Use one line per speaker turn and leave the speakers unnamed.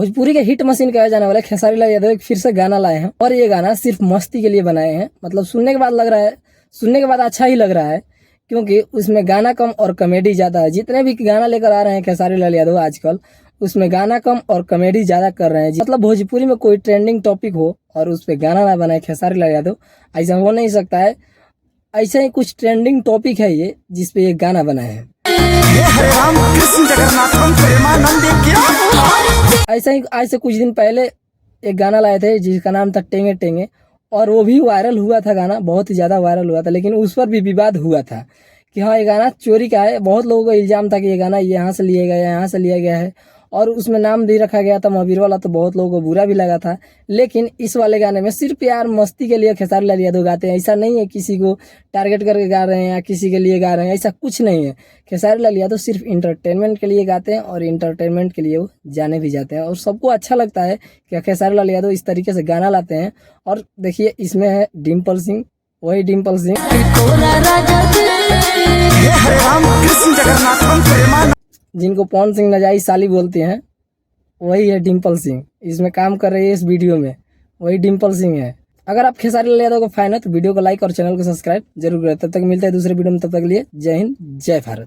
भोजपुरी के hit machine कहे जाने वाले खेसारी लाल यादव एक फिर से गाना लाए हैं और ये गाना सिर्फ मस्ती के लिए बनाए हैं। मतलब सुनने के बाद लग रहा है, सुनने के बाद अच्छा ही लग रहा है, क्योंकि उसमें गाना कम और कॉमेडी ज्यादा है। जितने भी गाना लेकर आ रहे हैं खेसारी लाल यादव आजकल, उसमें गाना कम और कॉमेडी ज्यादा कर रहे हैं। मतलब भोजपुरी में कोई ट्रेंडिंग टॉपिक हो और उस पर गाना ना बनाए खेसारी लाल यादव, ऐसा हो नहीं सकता है। ऐसा ही कुछ ट्रेंडिंग टॉपिक है ये, जिसपे ये गाना बनाए हैं। ऐसा ही आज से कुछ दिन पहले एक गाना लाए थे जिसका नाम था टेंगे टेंगे, और वो भी वायरल हुआ था। गाना बहुत ही ज्यादा वायरल हुआ था, लेकिन उस पर भी विवाद हुआ था कि हाँ ये गाना चोरी का है। बहुत लोगों को इल्जाम था कि ये गाना यहाँ से लिया गया, यहाँ से लिया गया है, और उसमें नाम भी रखा गया था महावीर वाला, तो बहुत लोगों को बुरा भी लगा था। लेकिन इस वाले गाने में सिर्फ यार मस्ती के लिए खेसारी लाल यादव गाते हैं। ऐसा नहीं है किसी को टारगेट करके गा रहे हैं या किसी के लिए गा रहे हैं, ऐसा कुछ नहीं है। खेसारी लाल यादव सिर्फ इंटरटेनमेंट के लिए गाते हैं और इंटरटेनमेंट के लिए वो जाने भी जाते हैं, और सबको अच्छा लगता है कि खेसारी लाल यादव इस तरीके से गाना लाते हैं। और देखिए इसमें है डिम्पल सिंह, वही डिम्पल सिंह जिनको पवन सिंह नजाई साली बोलते हैं, वही है डिम्पल सिंह। इसमें काम कर रही है इस वीडियो में, वही डिम्पल सिंह है। अगर आप खेसारी लाल यादव का फैन है तो वीडियो को लाइक और चैनल को सब्सक्राइब जरूर करें। तब तक मिलते हैं दूसरे वीडियो में, तब तक के लिए जय हिंद जय भारत।